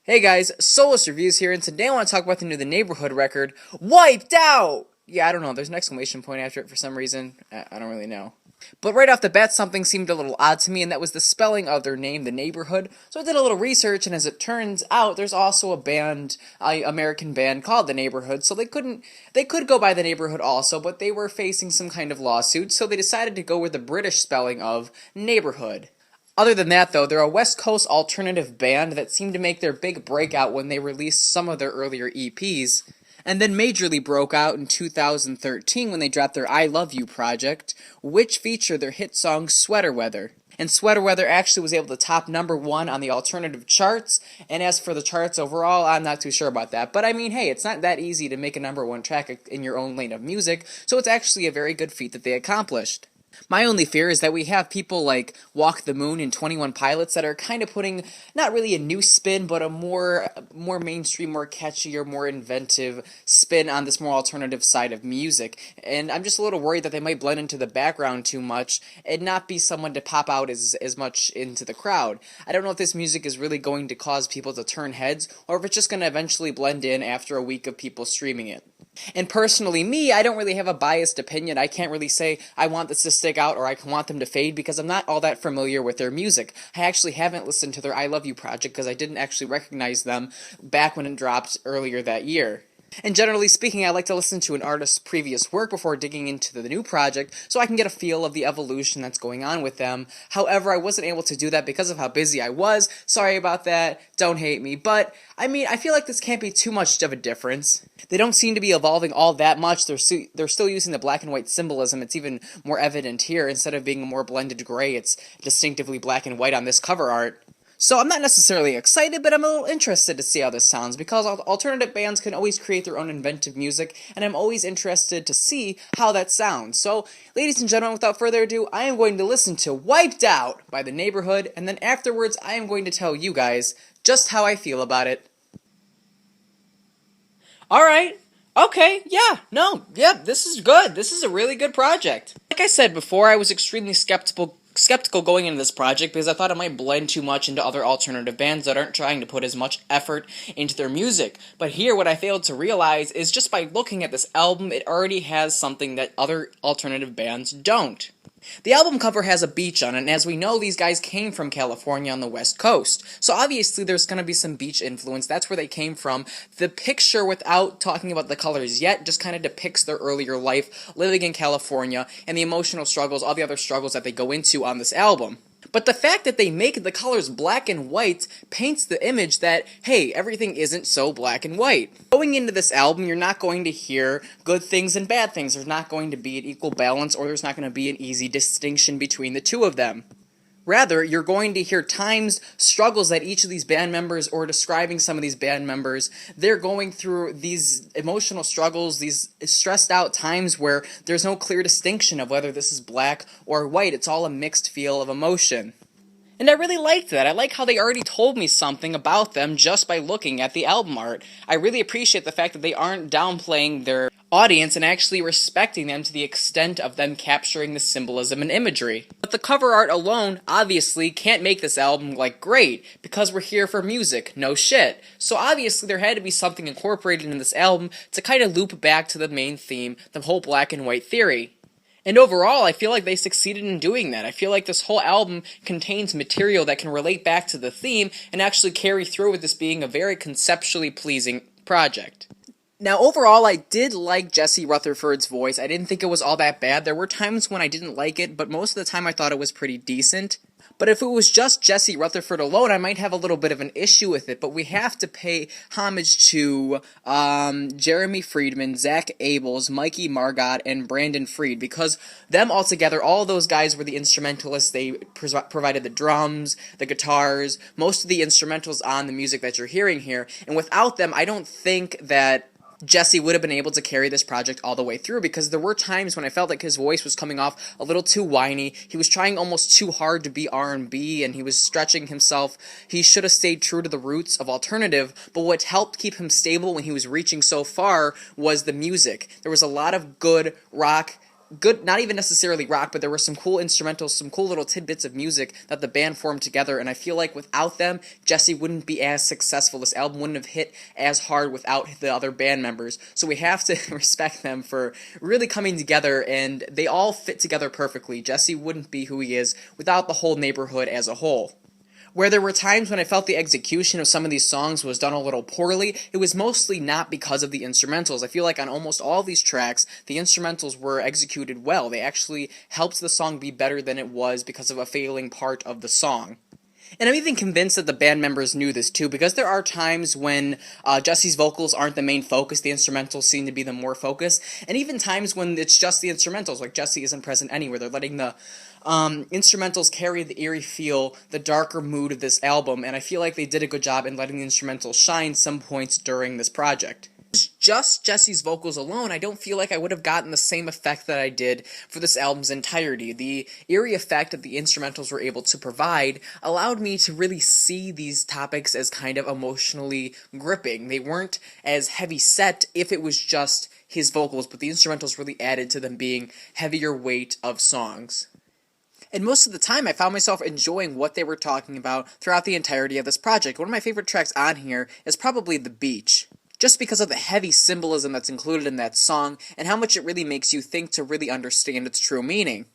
Hey guys, Soulless Reviews here, and today I want to talk about the new Neighbourhood record, Wiped Out! Yeah, I don't know, there's an exclamation point after it for some reason. I don't really know. But right off the bat, something seemed a little odd to me, and that was the spelling of their name, The Neighbourhood. So I did a little research, and as it turns out, there's also a band, American band called The Neighbourhood, so they could go by The Neighbourhood also, but they were facing some kind of lawsuit, so they decided to go with the British spelling of Neighbourhood. Other than that, though, they're a West Coast alternative band that seemed to make their big breakout when they released some of their earlier EPs, and then majorly broke out in 2013 when they dropped their I Love You project, which featured their hit song Sweater Weather. And Sweater Weather actually was able to top #1 on the alternative charts, and as for the charts overall, I'm not too sure about that. But I mean, hey, it's not that easy to make a #1 track in your own lane of music, so it's actually a very good feat that they accomplished. My only fear is that we have people like Walk the Moon and 21 Pilots that are kind of putting not really a new spin, but a more mainstream, more catchy, or more inventive spin on this more alternative side of music. And I'm just a little worried that they might blend into the background too much and not be someone to pop out as much into the crowd. I don't know if this music is really going to cause people to turn heads, or if it's just going to eventually blend in after a week of people streaming it. And personally, me, I don't really have a biased opinion. I can't really say I want this to stick out or I want them to fade because I'm not all that familiar with their music. I actually haven't listened to their I Love You project because I didn't actually recognize them back when it dropped earlier that year. And generally speaking, I like to listen to an artist's previous work before digging into the new project so I can get a feel of the evolution that's going on with them. However, I wasn't able to do that because of how busy I was. Sorry about that. Don't hate me. But, I mean, I feel like this can't be too much of a difference. They don't seem to be evolving all that much. They're still using the black and white symbolism. It's even more evident here. Instead of being a more blended gray, it's distinctively black and white on this cover art. So I'm not necessarily excited, but I'm a little interested to see how this sounds, because alternative bands can always create their own inventive music, and I'm always interested to see how that sounds. So, ladies and gentlemen, without further ado, I am going to listen to Wiped Out by The Neighbourhood, and then afterwards I am going to tell you guys just how I feel about it. Alright. Okay, this is good. This is a really good project. Like I said before, I was extremely skeptical going into this project because I thought it might blend too much into other alternative bands that aren't trying to put as much effort into their music. But here, what I failed to realize is just by looking at this album, it already has something that other alternative bands don't. The album cover has a beach on it, and as we know, these guys came from California on the West Coast. So obviously there's going to be some beach influence. That's where they came from. The picture, without talking about the colors yet, just kind of depicts their earlier life living in California and the emotional struggles, all the other struggles that they go into on this album. But the fact that they make the colors black and white paints the image that, hey, everything isn't so black and white. Going into this album, you're not going to hear good things and bad things. There's not going to be an equal balance, or there's not going to be an easy distinction between the two of them. Rather, you're going to hear times, struggles that each of these band members, or describing some of these band members, they're going through these emotional struggles, these stressed out times where there's no clear distinction of whether this is black or white. It's all a mixed feel of emotion. And I really liked that. I like how they already told me something about them just by looking at the album art. I really appreciate the fact that they aren't downplaying their audience and actually respecting them to the extent of them capturing the symbolism and imagery. But the cover art alone, obviously, can't make this album, like, great, because we're here for music, no shit. So obviously there had to be something incorporated in this album to kind of loop back to the main theme, the whole black and white theory. And overall, I feel like they succeeded in doing that. I feel like this whole album contains material that can relate back to the theme and actually carry through with this being a very conceptually pleasing project. Now, overall, I did like Jesse Rutherford's voice. I didn't think it was all that bad. There were times when I didn't like it, but most of the time I thought it was pretty decent. But if it was just Jesse Rutherford alone, I might have a little bit of an issue with it. But we have to pay homage to Jeremy Friedman, Zach Abels, Mikey Margot, and Brandon Freed, because them all together, all of those guys were the instrumentalists. They provided the drums, the guitars, most of the instrumentals on the music that you're hearing here. And without them, I don't think that Jesse would have been able to carry this project all the way through, because there were times when I felt like his voice was coming off a little too whiny. He was trying almost too hard to be R&B, and he was stretching himself. He should have stayed true to the roots of alternative, but what helped keep him stable when he was reaching so far was the music. There was a lot of good rock good, not even necessarily rock, but there were some cool instrumentals, some cool little tidbits of music that the band formed together, and I feel like without them, Jesse wouldn't be as successful. This album wouldn't have hit as hard without the other band members, so we have to respect them for really coming together, and they all fit together perfectly. Jesse wouldn't be who he is without the whole Neighborhood as a whole. Where there were times when I felt the execution of some of these songs was done a little poorly, it was mostly not because of the instrumentals. I feel like on almost all these tracks, the instrumentals were executed well. They actually helped the song be better than it was because of a failing part of the song. And I'm even convinced that the band members knew this too, because there are times when Jesse's vocals aren't the main focus, the instrumentals seem to be the more focus, and even times when it's just the instrumentals, like Jesse isn't present anywhere. They're letting the instrumentals carry the eerie feel, the darker mood of this album, and I feel like they did a good job in letting the instrumentals shine some points during this project. Just Jesse's vocals alone, I don't feel like I would have gotten the same effect that I did for this album's entirety. The eerie effect that the instrumentals were able to provide allowed me to really see these topics as kind of emotionally gripping. They weren't as heavy set if it was just his vocals, but the instrumentals really added to them being heavier weight of songs. And most of the time, I found myself enjoying what they were talking about throughout the entirety of this project. One of my favorite tracks on here is probably The Beach, just because of the heavy symbolism that's included in that song, and how much it really makes you think to really understand its true meaning.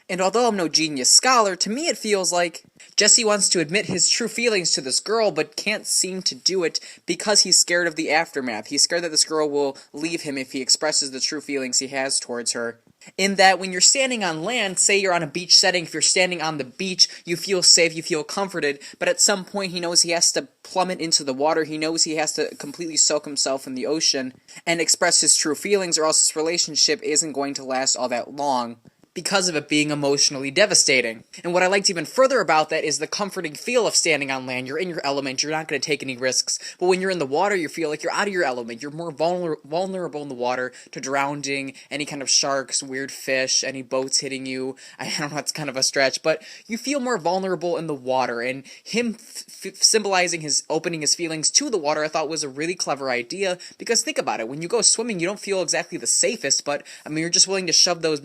And although I'm no genius scholar, to me it feels like Jesse wants to admit his true feelings to this girl, but can't seem to do it because he's scared of the aftermath. He's scared that this girl will leave him if he expresses the true feelings he has towards her. In that when you're standing on land, say you're on a beach setting, if you're standing on the beach, you feel safe, you feel comforted, but at some point he knows he has to plummet into the water, he knows he has to completely soak himself in the ocean and express his true feelings, or else this relationship isn't going to last all that long, because of it being emotionally devastating. And what I liked even further about that is the comforting feel of standing on land. You're in your element, you're not going to take any risks, but when you're in the water, you feel like you're out of your element. You're more vulnerable in the water to drowning, any kind of sharks, weird fish, any boats hitting you. I don't know, it's kind of a stretch, but you feel more vulnerable in the water, and him symbolizing his opening his feelings to the water I thought was a really clever idea, because think about it, when you go swimming, you don't feel exactly the safest, but I mean, you're just willing to shove those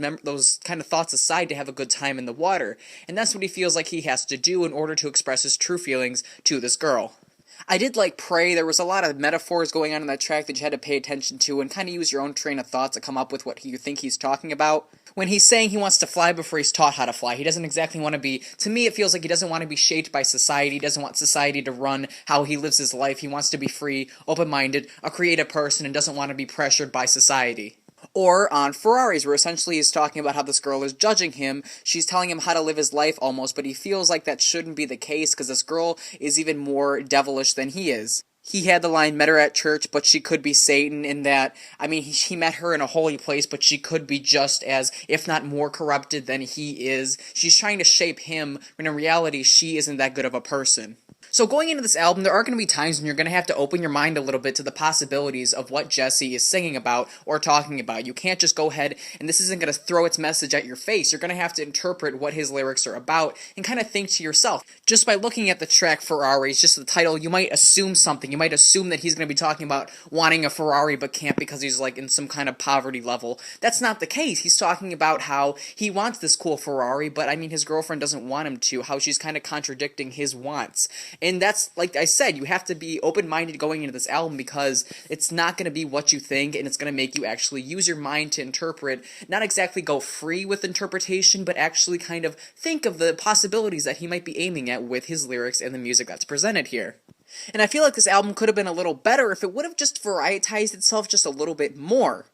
kind of thoughts aside to have a good time in the water, and that's what he feels like he has to do in order to express his true feelings to this girl. I did like Pray. There was a lot of metaphors going on in that track that you had to pay attention to and kind of use your own train of thought to come up with what you think he's talking about. When he's saying he wants to fly before he's taught how to fly, he doesn't exactly want to be, to me it feels like he doesn't want to be shaped by society, he doesn't want society to run how he lives his life, he wants to be free, open-minded, a creative person, and doesn't want to be pressured by society. Or on Ferraris, where essentially he's talking about how this girl is judging him, she's telling him how to live his life almost, but he feels like that shouldn't be the case because this girl is even more devilish than he is. He had the line, met her at church, but she could be Satan, in that, I mean, he met her in a holy place, but she could be just as, if not more corrupted than he is. She's trying to shape him, when in reality, she isn't that good of a person. So going into this album, there are going to be times when you're going to have to open your mind a little bit to the possibilities of what Jesse is singing about or talking about. You can't just go ahead, and this isn't going to throw its message at your face. You're going to have to interpret what his lyrics are about and kind of think to yourself. Just by looking at the track Ferraris, just the title, you might assume something. You might assume that he's going to be talking about wanting a Ferrari but can't because he's like in some kind of poverty level. That's not the case. He's talking about how he wants this cool Ferrari, but I mean his girlfriend doesn't want him to, how she's kind of contradicting his wants. And that's, like I said, you have to be open-minded going into this album because it's not going to be what you think, and it's going to make you actually use your mind to interpret, not exactly go free with interpretation, but actually kind of think of the possibilities that he might be aiming at with his lyrics and the music that's presented here. And I feel like this album could have been a little better if it would have just varietized itself just a little bit more.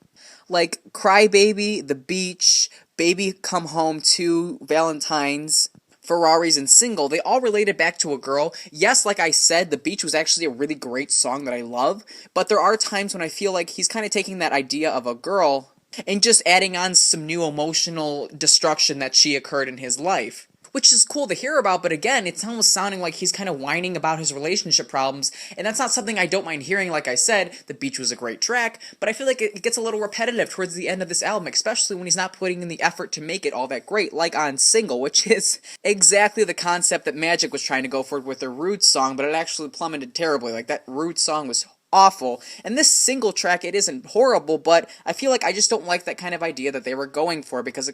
Like Cry Baby, The Beach, Baby Come Home 2, Valentine's, Ferraris, and Single, they all related back to a girl. Yes, like I said, The Beach was actually a really great song that I love, but there are times when I feel like he's kind of taking that idea of a girl and just adding on some new emotional destruction that she occurred in his life. Which is cool to hear about, but again, it's almost sounding like he's kind of whining about his relationship problems, and that's not something I don't mind hearing. Like I said, The Beach was a great track, but I feel like it gets a little repetitive towards the end of this album, especially when he's not putting in the effort to make it all that great, like on Single, which is exactly the concept that Magic was trying to go for with their Roots song, but it actually plummeted terribly. Like, that Roots song was awful. And this single track, it isn't horrible, but I feel like I just don't like that kind of idea that they were going for, because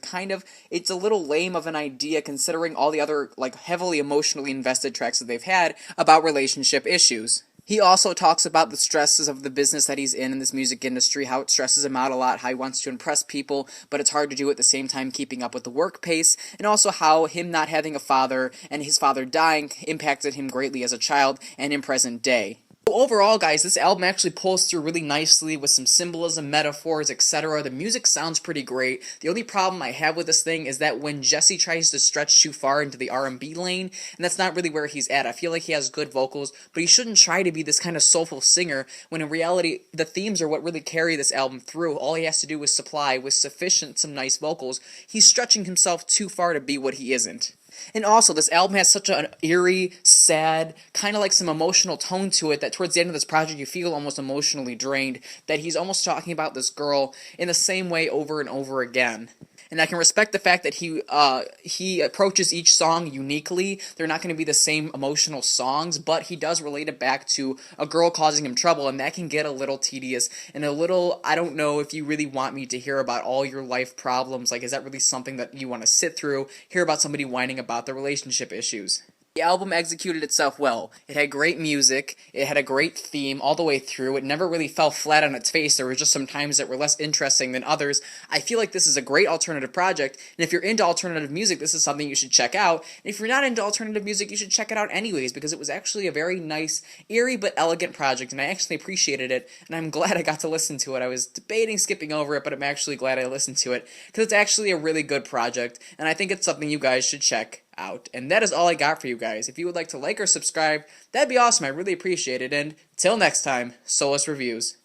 it's a little lame of an idea considering all the other, like, heavily emotionally invested tracks that they've had about relationship issues. He also talks about the stresses of the business that he's in this music industry, how it stresses him out a lot, how he wants to impress people, but it's hard to do at the same time keeping up with the work pace, and also how him not having a father and his father dying impacted him greatly as a child and in present day. Overall, guys, this album actually pulls through really nicely with some symbolism, metaphors, etc. The music sounds pretty great. The only problem I have with this thing is that when Jesse tries to stretch too far into the R&B lane, and that's not really where he's at. I feel like he has good vocals, but he shouldn't try to be this kind of soulful singer when in reality, the themes are what really carry this album through. All he has to do is supply with some nice vocals. He's stretching himself too far to be what he isn't. And also, this album has such an eerie, sad, kind of like some emotional tone to it that towards the end of this project you feel almost emotionally drained, that he's almost talking about this girl in the same way over and over again. And I can respect the fact that he approaches each song uniquely. They're not going to be the same emotional songs, but he does relate it back to a girl causing him trouble, and that can get a little tedious and a little, I don't know if you really want me to hear about all your life problems. Like, is that really something that you want to sit through, hear about somebody whining about their relationship issues? The album executed itself well. It had great music, it had a great theme all the way through, it never really fell flat on its face, there were just some times that were less interesting than others. I feel like this is a great alternative project, and if you're into alternative music, this is something you should check out. And if you're not into alternative music, you should check it out anyways, because it was actually a very nice, eerie but elegant project, and I actually appreciated it, and I'm glad I got to listen to it. I was debating skipping over it, but I'm actually glad I listened to it, because it's actually a really good project, and I think it's something you guys should check out. And that is all I got for you guys. If you would like to like or subscribe, that'd be awesome. I really appreciate it. And till next time, Soulless Reviews.